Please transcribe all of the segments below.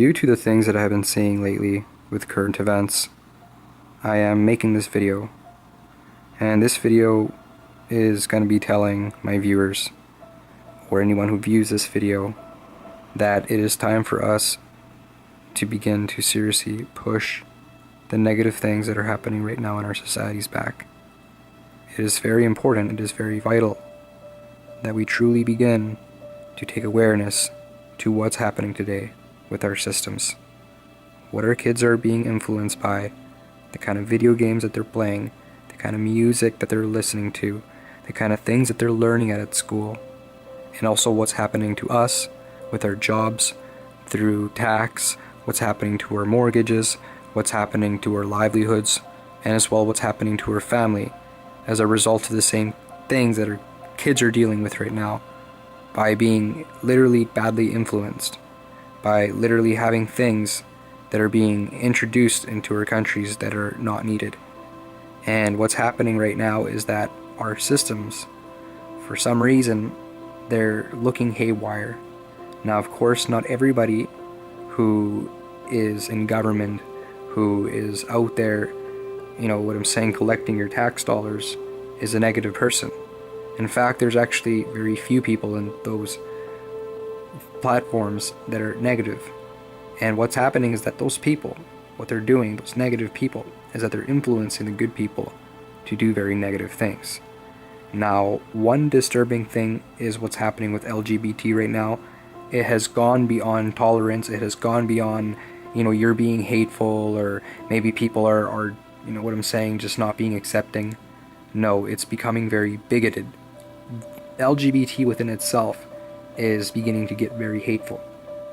Due to the things that I have been seeing lately with current events, I am making this video. And this video is going to be telling my viewers, or anyone who views this video, that it is time for us to begin to seriously push the negative things that are happening right now in our societies back. It is very important, it is very vital that we truly begin to take awareness to what's happening today with our systems. What our kids are being influenced by, the kind of video games that they're playing, the kind of music that they're listening to, the kind of things that they're learning at school, and also what's happening to us with our jobs, through tax, what's happening to our mortgages, what's happening to our livelihoods, and as well what's happening to our family as a result of the same things that our kids are dealing with right now, by being literally badly influenced, by literally having things that are being introduced into our countries that are not needed. And what's happening right now is that our systems, for some reason, they're looking haywire. Now, of course, not everybody who is in government, who is out there, collecting your tax dollars, is a negative person. In fact, there's actually very few people in those platforms that are negative. And what's happening is that those people, what they're doing, those negative people, is that they're influencing the good people to do very negative things. Now, one disturbing thing is what's happening with LGBT right now. It has gone beyond tolerance. It has gone beyond, you're being hateful, or maybe people are just not being accepting. No, it's becoming very bigoted. LGBT within itself is beginning to get very hateful.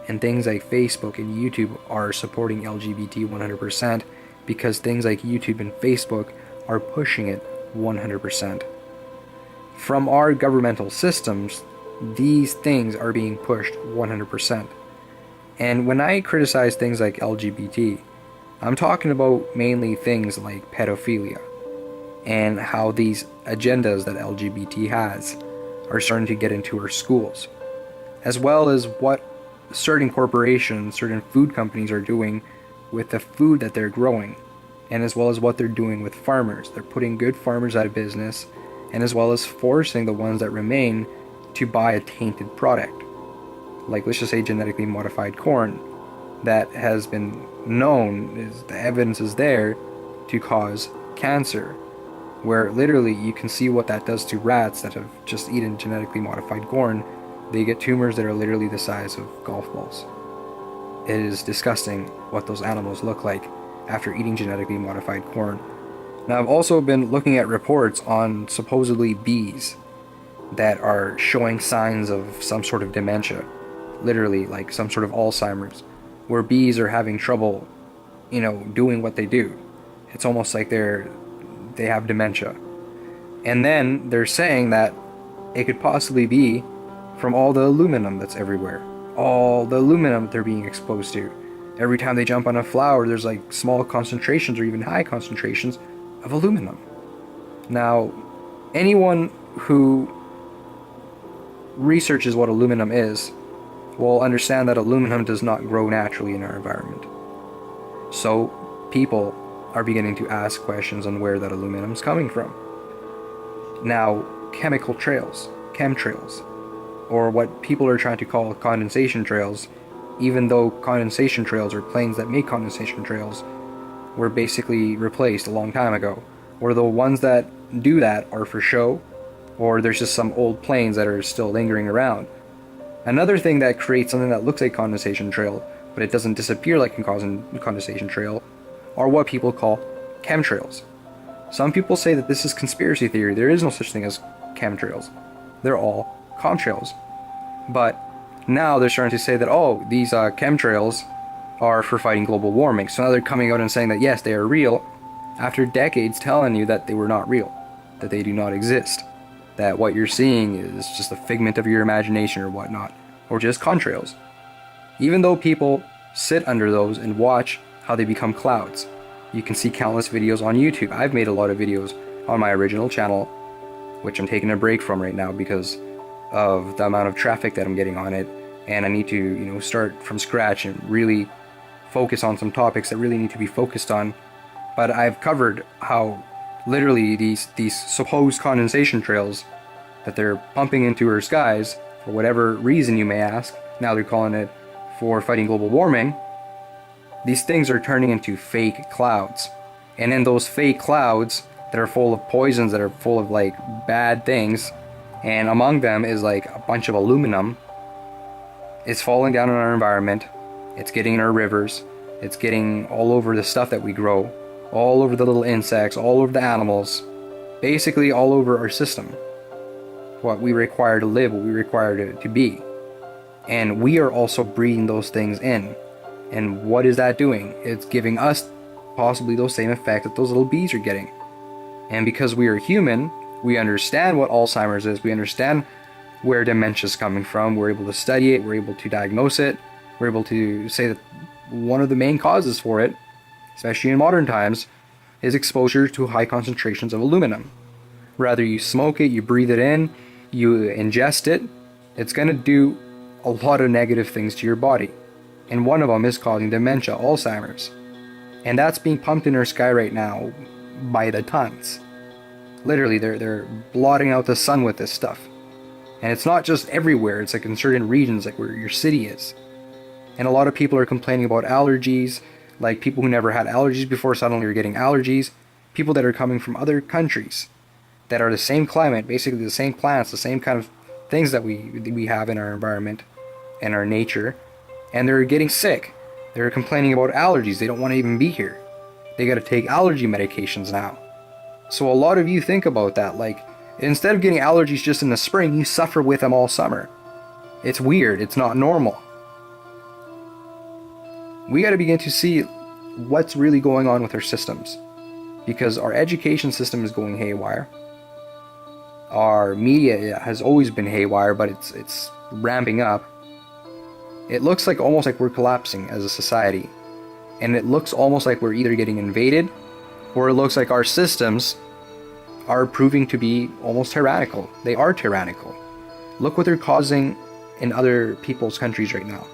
And things like Facebook and YouTube are supporting LGBT 100%, because things like YouTube and Facebook are pushing it 100%. From our governmental systems, these things are being pushed 100%. And when I criticize things like LGBT, I'm talking about mainly things like pedophilia, and how these agendas that LGBT has are starting to get into our schools, as well as what certain corporations, certain food companies are doing with the food that they're growing, and as well as what they're doing with farmers. They're putting good farmers out of business, and as well as forcing the ones that remain to buy a tainted product, like let's just say genetically modified corn, that has been known, the evidence is there, to cause cancer, where literally you can see what that does to rats that have just eaten genetically modified corn. They get tumors that are literally the size of golf balls. It is disgusting what those animals look like after eating genetically modified corn. Now, I've also been looking at reports on supposedly bees that are showing signs of some sort of dementia, literally like some sort of Alzheimer's, where bees are having trouble, doing what they do. It's almost like they have dementia. And then they're saying that it could possibly be from all the aluminum that's everywhere. All the aluminum that they're being exposed to. Every time they jump on a flower, there's like small concentrations or even high concentrations of aluminum. Now, anyone who researches what aluminum is will understand that aluminum does not grow naturally in our environment. So, people are beginning to ask questions on where that aluminum is coming from. Now, chemtrails, or what people are trying to call condensation trails, even though condensation trails, or planes that make condensation trails, were basically replaced a long time ago, or the ones that do that are for show, or there's just some old planes that are still lingering around. Another thing that creates something that looks like condensation trail, but it doesn't disappear like a condensation trail, are what people call chemtrails. Some people say that this is conspiracy theory. There is no such thing as chemtrails. They're all contrails. But now they're starting to say that, these chemtrails are for fighting global warming. So now they're coming out and saying that yes, they are real, after decades telling you that they were not real, that they do not exist, that what you're seeing is just a figment of your imagination or whatnot, or just contrails. Even though people sit under those and watch how they become clouds. You can see countless videos on YouTube. I've made a lot of videos on my original channel, which I'm taking a break from right now because of the amount of traffic that I'm getting on it, and I need to, start from scratch and really focus on some topics that really need to be focused on. But I've covered how literally these supposed condensation trails that they're pumping into our skies, for whatever reason you may ask, now they're calling it for fighting global warming, these things are turning into fake clouds. And in those fake clouds that are full of poisons, that are full of like bad things, and among them is like a bunch of aluminum, it's falling down in our environment, it's getting in our rivers, it's getting all over the stuff that we grow, all over the little insects, all over the animals, basically all over our system. What we require to live, what we require to be. And we are also breathing those things in. And what is that doing? It's giving us possibly those same effects that those little bees are getting. And because we are human, we understand what Alzheimer's is, we understand where dementia is coming from, we're able to study it, we're able to diagnose it, we're able to say that one of the main causes for it, especially in modern times, is exposure to high concentrations of aluminum. Whether you smoke it, you breathe it in, you ingest it, it's going to do a lot of negative things to your body. And one of them is causing dementia, Alzheimer's. And that's being pumped in our sky right now by the tons. Literally, they're blotting out the sun with this stuff. And it's not just everywhere, it's like in certain regions, like where your city is. And a lot of people are complaining about allergies, like people who never had allergies before suddenly are getting allergies. People that are coming from other countries that are the same climate, basically the same plants, the same kind of things that we have in our environment and our nature. And they're getting sick. They're complaining about allergies. They don't want to even be here. They got to take allergy medications now. So a lot of you think about that, like, instead of getting allergies just in the spring, you suffer with them all summer. It's weird. It's not normal. We got to begin to see what's really going on with our systems, because our education system is going haywire. Our media has always been haywire, but it's ramping up. It looks like almost like we're collapsing as a society, and it looks almost like we're either getting invaded, or it looks like our systems are proving to be almost tyrannical. They are tyrannical. Look what they're causing in other people's countries right now.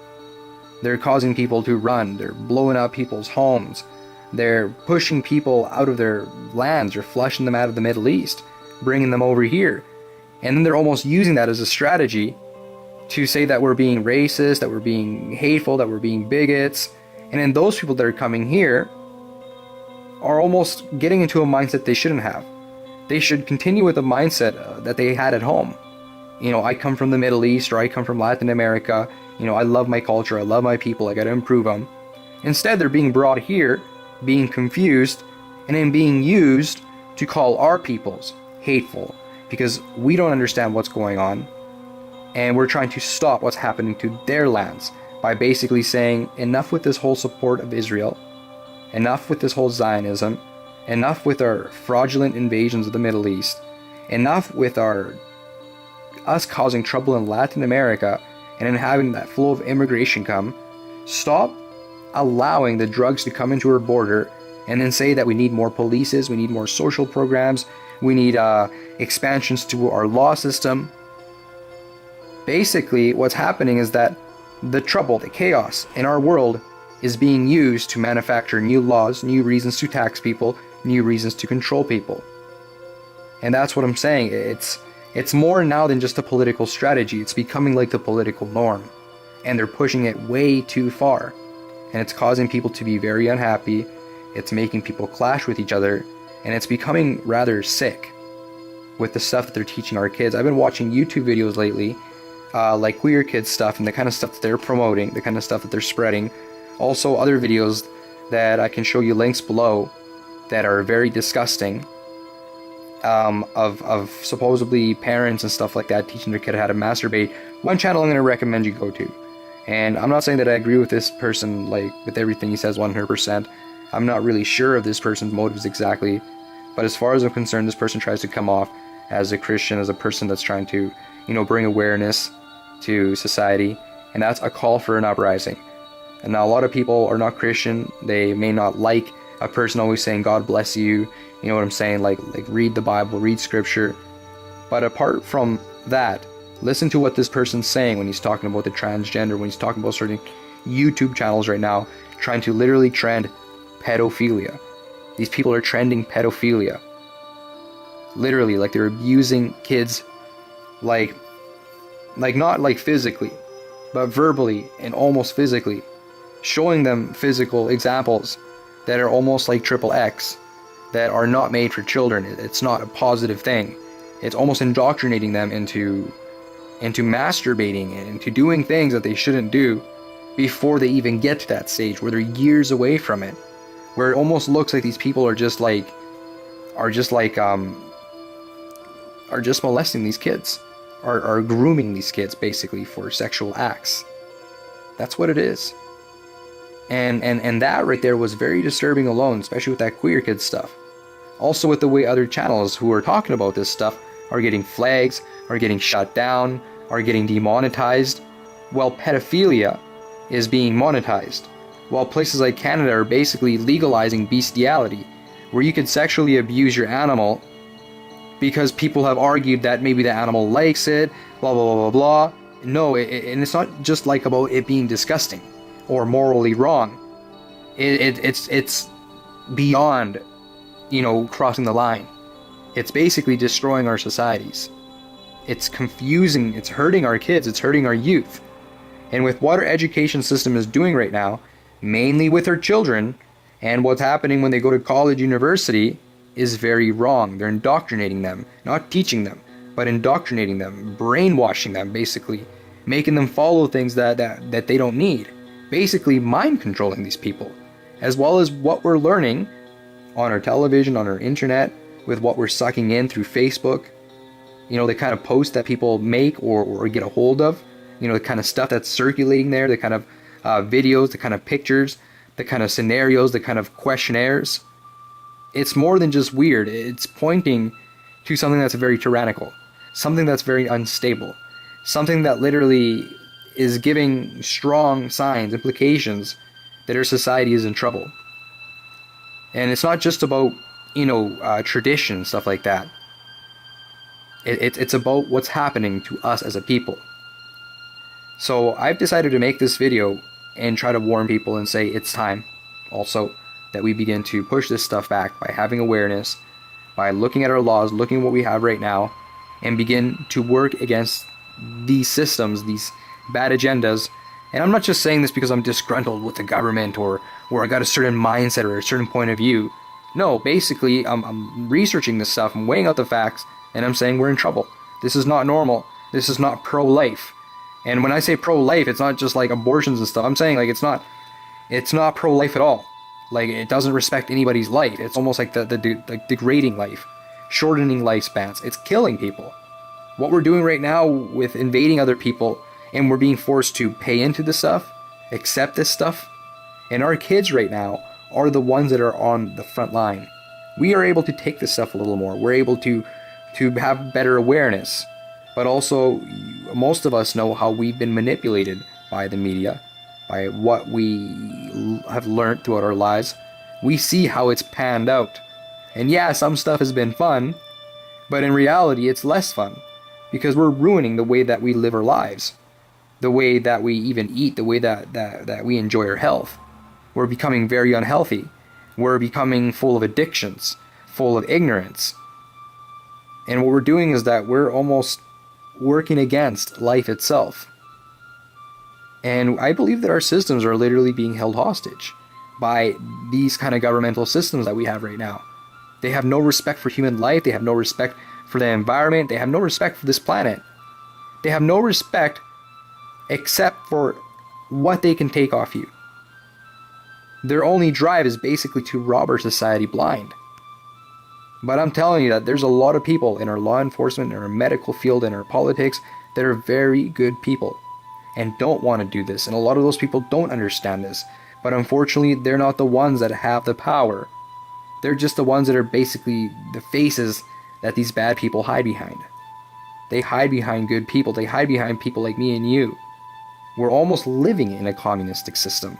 They're causing people to run. They're blowing up people's homes. They're pushing people out of their lands. They're flushing them out of the Middle East, bringing them over here. And then they're almost using that as a strategy to say that we're being racist, that we're being hateful, that we're being bigots. And then those people that are coming here are almost getting into a mindset they shouldn't have. They should continue with the mindset that they had at home. I come from the Middle East, or I come from Latin America. I love my culture, I love my people, I gotta improve them. Instead, they're being brought here, being confused, and then being used to call our peoples hateful, because we don't understand what's going on, and we're trying to stop what's happening to their lands by basically saying, enough with this whole support of Israel, enough with this whole Zionism, enough with our fraudulent invasions of the Middle East, enough with us causing trouble in Latin America, and then having that flow of immigration come. Stop allowing the drugs to come into our border and then say that we need more polices, we need more social programs, we need expansions to our law system. Basically, what's happening is that the trouble, the chaos in our world is being used to manufacture new laws, new reasons to tax people, new reasons to control people. And that's what I'm saying. It's more now than just a political strategy. It's becoming like the political norm. And they're pushing it way too far. And it's causing people to be very unhappy. It's making people clash with each other. And it's becoming rather sick with the stuff that they're teaching our kids. I've been watching YouTube videos lately, like queer kids stuff and the kind of stuff that they're promoting, the kind of stuff that they're spreading. Also other videos that I can show you links below that are very disgusting. Of supposedly parents and stuff like that teaching their kid how to masturbate. One channel I'm going to recommend you go to. And I'm not saying that I agree with this person, like, with everything he says 100%. I'm not really sure of this person's motives exactly. But as far as I'm concerned, this person tries to come off as a Christian, as a person that's trying to, bring awareness to society. And that's a call for an uprising. And now a lot of people are not Christian. They may not like a person always saying, God bless you. You know what I'm saying? Like read the Bible, read scripture. But apart from that, Listen to what this person's saying when he's talking about the transgender, when he's talking about certain YouTube channels right now, trying to literally trend pedophilia. These people are trending pedophilia. Literally, like they're abusing kids, like not like physically, but verbally and almost physically, showing them physical examples that are almost like triple X, that are not made for children. It's not a positive thing. It's almost indoctrinating them into masturbating and into doing things that they shouldn't do before they even get to that stage where they're years away from it, where it almost looks like these people are just molesting these kids, are grooming these kids basically for sexual acts. That's what it is. And that right there was very disturbing alone, especially with that queer kid stuff. Also with the way other channels who are talking about this stuff are getting flags, are getting shut down, are getting demonetized, while pedophilia is being monetized. While places like Canada are basically legalizing bestiality, where you could sexually abuse your animal because people have argued that maybe the animal likes it, blah blah blah blah blah. No, and it's not just like about it being disgusting or morally wrong. It's beyond, crossing the line. It's basically destroying our societies. It's confusing, it's hurting our kids, it's hurting our youth. And with what our education system is doing right now, mainly with our children, and what's happening when they go to college, university, is very wrong. They're indoctrinating them, not teaching them, but indoctrinating them, brainwashing them, basically, making them follow things that they don't need. Basically mind controlling these people, as well as what we're learning on our television, on our internet, with what we're sucking in through Facebook. The kind of posts that people make or get a hold of, the kind of stuff that's circulating there, the kind of videos, the kind of pictures, the kind of scenarios, the kind of questionnaires. It's more than just weird. It's pointing to something that's very tyrannical, something that's very unstable, something that literally is giving strong signs, implications that our society is in trouble. And it's not just about, tradition, stuff like that. It's about what's happening to us as a people. So I've decided to make this video and try to warn people and say it's time also that we begin to push this stuff back by having awareness, by looking at our laws, looking at what we have right now, and begin to work against these systems, these bad agendas. And I'm not just saying this because I'm disgruntled with the government or I got a certain mindset or a certain point of view. No, basically I'm researching this stuff, I'm weighing out the facts, and I'm saying we're in trouble. This is not normal. This is not pro-life. And when I say pro-life, it's not just like abortions and stuff. I'm saying like it's not pro-life at all. Like it doesn't respect anybody's life. It's almost like the degrading life, shortening lifespans. It's killing people. What we're doing right now with invading other people, and we're being forced to pay into this stuff, accept this stuff, and our kids right now are the ones that are on the front line. We are able to take this stuff a little more. We're able to have better awareness. But also, most of us know how we've been manipulated by the media, by what we have learned throughout our lives. We see how it's panned out. And yeah, some stuff has been fun, but in reality it's less fun, because we're ruining the way that we live our lives, the way that we even eat, the way that we enjoy our health. We're becoming very unhealthy. We're becoming full of addictions, full of ignorance. And what we're doing is that we're almost working against life itself. And I believe that our systems are literally being held hostage by these kind of governmental systems that we have right now. They have no respect for human life. They have no respect for the environment. They have no respect for this planet. They have no respect except for what they can take off you. Their only drive is basically to rob our society blind. But I'm telling you that there's a lot of people in our law enforcement, in our medical field, in our politics that are very good people and don't want to do this. And a lot of those people don't understand this. But unfortunately, they're not the ones that have the power. They're just the ones that are basically the faces that these bad people hide behind. They hide behind good people. They hide behind people like me and you. We're almost living in a communistic system.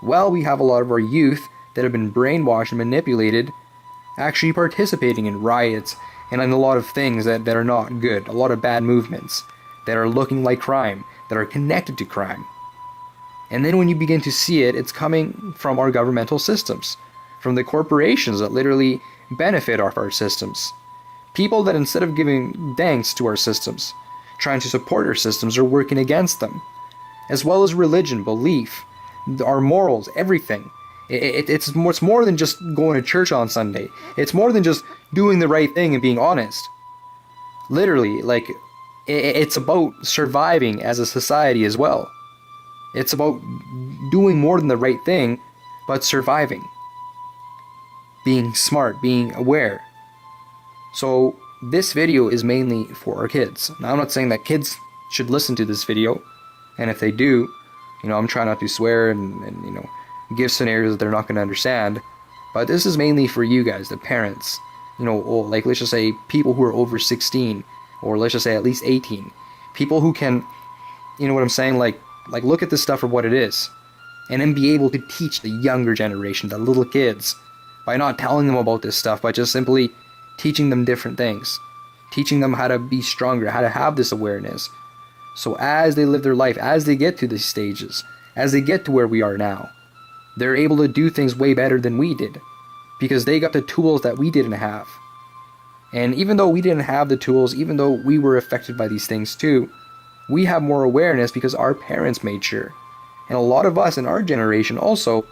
Well, we have a lot of our youth that have been brainwashed and manipulated actually participating in riots and in a lot of things that are not good, a lot of bad movements that are looking like crime, that are connected to crime. And then when you begin to see it, it's coming from our governmental systems, from the corporations that literally benefit off our systems. People that instead of giving thanks to our systems, trying to support our systems, are working against them. As well as religion, belief, our morals, everything. It's more than just going to church on Sunday. It's more than just doing the right thing and being honest. Literally, like, it's about surviving as a society as well. It's about doing more than the right thing, but surviving. Being smart, being aware. So this video is mainly for our kids. Now, I'm not saying that kids should listen to this video, and if they do, I'm trying not to swear and give scenarios that they're not going to understand. But this is mainly for you guys, the parents. Like, let's just say people who are over 16, or let's just say at least 18. People who can, what I'm saying, like look at this stuff for what it is, and then be able to teach the younger generation, the little kids, by not telling them about this stuff, but just simply teaching them different things, teaching them how to be stronger, how to have this awareness. So as they live their life, as they get to these stages, as they get to where we are now, they're able to do things way better than we did, because they got the tools that we didn't have. And even though we didn't have the tools, even though we were affected by these things too, we have more awareness because our parents made sure. And a lot of us in our generation also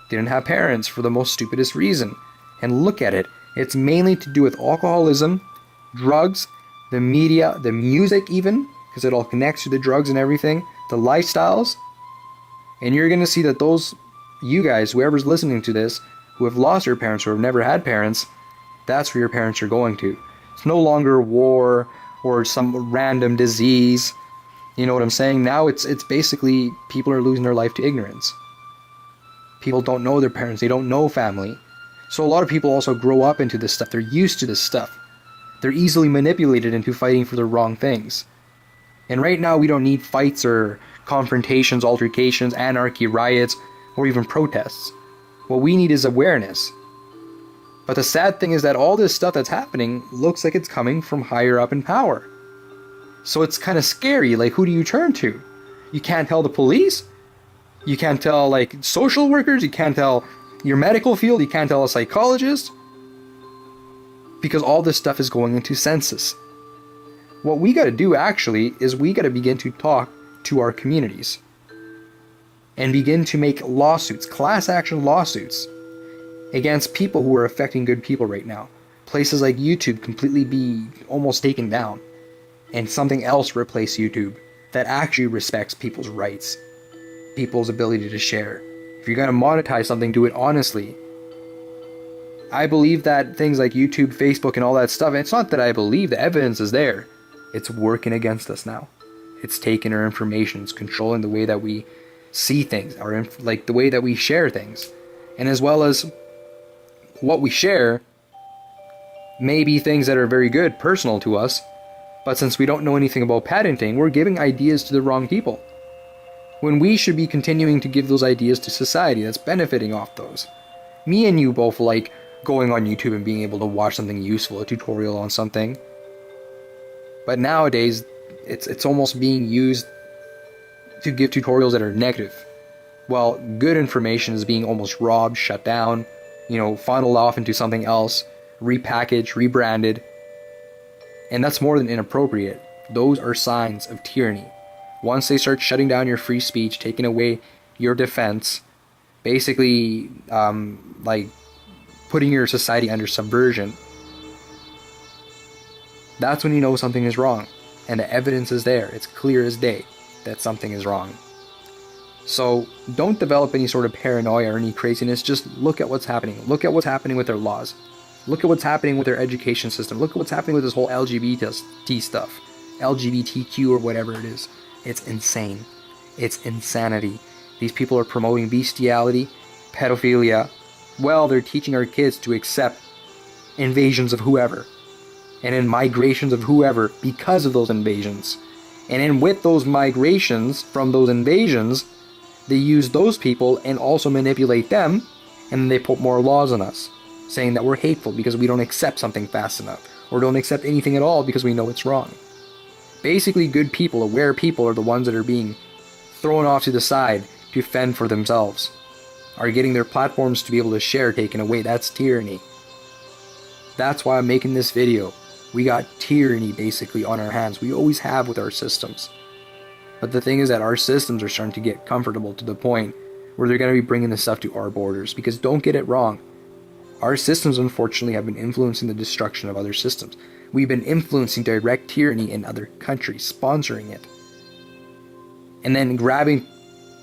didn't have parents for the most stupidest reason. And look at it, it's mainly to do with alcoholism, drugs, the media, the music even, because it all connects to the drugs and everything, the lifestyles. And you're going to see that you guys, whoever's listening to this, who have lost their parents or have never had parents, that's where your parents are going to. It's no longer war or some random disease. You know what I'm saying? Now it's basically people are losing their life to ignorance. People don't know their parents. They don't know family. So a lot of people also grow up into this stuff. They're used to this stuff. They're easily manipulated into fighting for the wrong things. And right now we don't need fights or confrontations, altercations, anarchy, riots, or even protests. What we need is awareness. But the sad thing is that all this stuff that's happening looks like it's coming from higher up in power. So it's kind of scary. Like, who do you turn to? You can't tell the police. You can't tell, like, social workers. You can't tell your medical field. You can't tell a psychologist. Because all this stuff is going into census. What we got to do, actually, is we got to begin to talk to our communities. And begin to make lawsuits, class action lawsuits, against people who are affecting good people right now. Places like YouTube completely be almost taken down. And something else replace YouTube that actually respects people's rights, people's ability to share. If you're going to monetize something, do it honestly. I believe that things like YouTube, Facebook, and all that stuff, it's not that I believe, the evidence is there. It's working against us now. It's taking our information, it's controlling the way that we see things, the way that we share things. And as well as what we share may be things that are very good, personal to us, but since we don't know anything about patenting, we're giving ideas to the wrong people. When we should be continuing to give those ideas to society that's benefiting off those. Me and you both like going on YouTube and being able to watch something useful, a tutorial on something. But nowadays, it's almost being used to give tutorials that are negative. While good information is being almost robbed, shut down, funneled off into something else, repackaged, rebranded. And that's more than inappropriate. Those are signs of tyranny. Once they start shutting down your free speech, taking away your defense, basically putting your society under subversion, that's when you know something is wrong. And the evidence is there. It's clear as day that something is wrong. So don't develop any sort of paranoia or any craziness. Just look at what's happening. Look at what's happening with their laws. Look at what's happening with their education system. Look at what's happening with this whole LGBT stuff. LGBTQ or whatever it is. It's insane. It's insanity. These people are promoting bestiality, pedophilia. Well, they're teaching our kids to accept invasions of whoever. And then migrations of whoever because of those invasions. And then with those migrations from those invasions, they use those people and also manipulate them. And then they put more laws on us, saying that we're hateful because we don't accept something fast enough, or don't accept anything at all because we know it's wrong. Basically, good people, aware people, are the ones that are being thrown off to the side to fend for themselves, are getting their platforms to be able to share taken away. That's tyranny. That's why I'm making this video. We got tyranny basically on our hands. We always have with our systems. But the thing is that our systems are starting to get comfortable to the point where they're going to be bringing this stuff to our borders. Because don't get it wrong, our systems unfortunately have been influencing the destruction of other systems. We've been influencing direct tyranny in other countries, sponsoring it. And then grabbing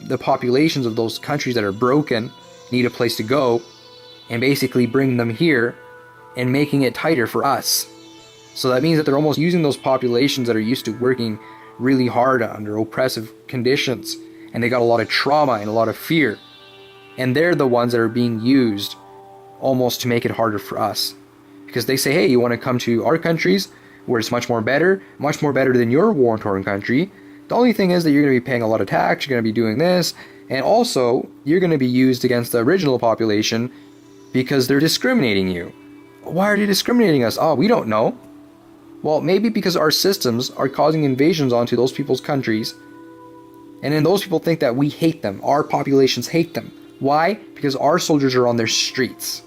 the populations of those countries that are broken, need a place to go, and basically bring them here and making it tighter for us. So that means that they're almost using those populations that are used to working really hard under oppressive conditions, and they got a lot of trauma and a lot of fear, and they're the ones that are being used almost to make it harder for us, because they say, hey, you want to come to our countries where it's much more better than your war-torn country. The only thing is that you're going to be paying a lot of tax, you're going to be doing this, and also you're going to be used against the original population because they're discriminating you. Why are they discriminating us? Oh, we don't know. Well, maybe because our systems are causing invasions onto those people's countries, and then those people think that we hate them. Our populations hate them. Why? Because our soldiers are on their streets.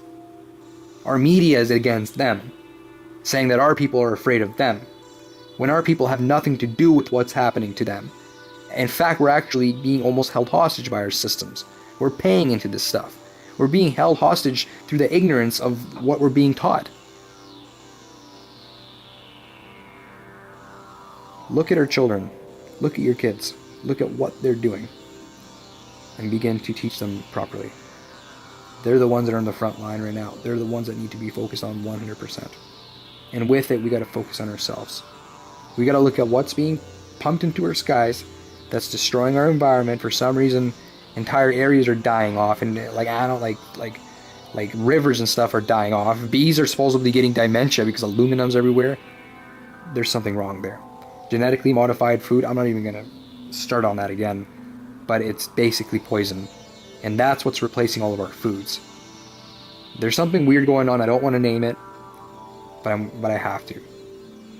Our media is against them, saying that our people are afraid of them, when our people have nothing to do with what's happening to them. In fact, we're actually being almost held hostage by our systems. We're paying into this stuff. We're being held hostage through the ignorance of what we're being taught. Look at our children. Look at your kids. Look at what they're doing. And begin to teach them properly. They're the ones that are on the front line right now. They're the ones that need to be focused on 100%. And with it, we got to focus on ourselves. We got to look at what's being pumped into our skies that's destroying our environment. For some reason, entire areas are dying off, and like rivers and stuff are dying off. Bees are supposedly getting dementia because aluminum's everywhere. There's something wrong there. Genetically modified food, I'm not even going to start on that again, but it's basically poison, and that's what's replacing all of our foods. There's something weird going on. I don't want to name it, but I have to.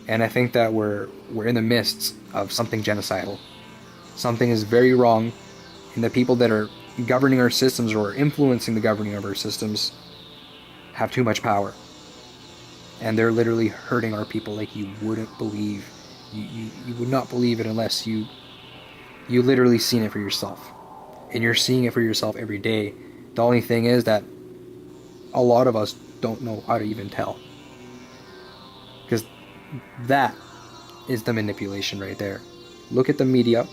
And I think that we're in the midst of something genocidal. Something is very wrong, and the people that are governing our systems or influencing the governing of our systems have too much power. And they're literally hurting our people like you wouldn't believe. You would not believe it unless you literally seen it for yourself. And you're seeing it for yourself every day. The only thing is that a lot of us don't know how to even tell. Because that is the manipulation right there. Look at the media.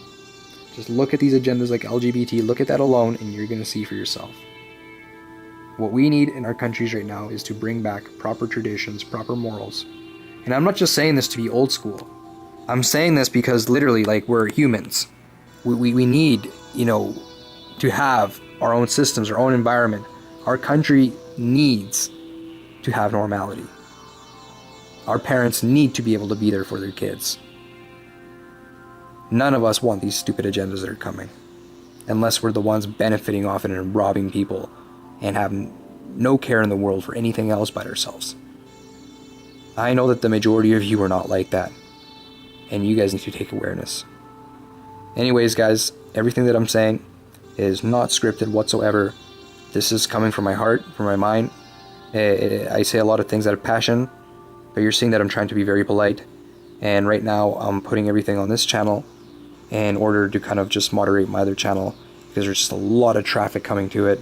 Just look at these agendas like LGBT. Look at that alone, and you're going to see for yourself. What we need in our countries right now is to bring back proper traditions, proper morals. And I'm not just saying this to be old school. I'm saying this because literally, like, we're humans. We need, to have our own systems, our own environment. Our country needs to have normality. Our parents need to be able to be there for their kids. None of us want these stupid agendas that are coming, unless we're the ones benefiting off it and robbing people and have no care in the world for anything else but ourselves. I know that the majority of you are not like that, and you guys need to take awareness. Anyways, guys, everything that I'm saying is not scripted whatsoever. This is coming from my heart, from my mind. I say a lot of things out of passion, but you're seeing that I'm trying to be very polite. And right now, I'm putting everything on this channel in order to kind of just moderate my other channel, because there's just a lot of traffic coming to it.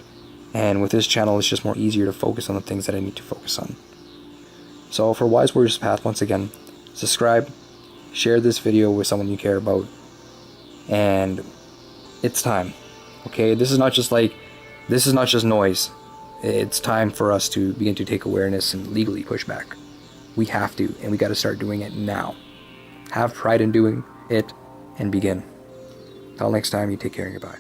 And with this channel, it's just more easier to focus on the things that I need to focus on. So for Wise Warriors Path, once again, subscribe, share this video with someone you care about, and it's time. Okay, this is not just noise. It's time for us to begin to take awareness and legally push back. We have to, and we got to start doing it now. Have pride in doing it and begin. Till next time, you take care and goodbye.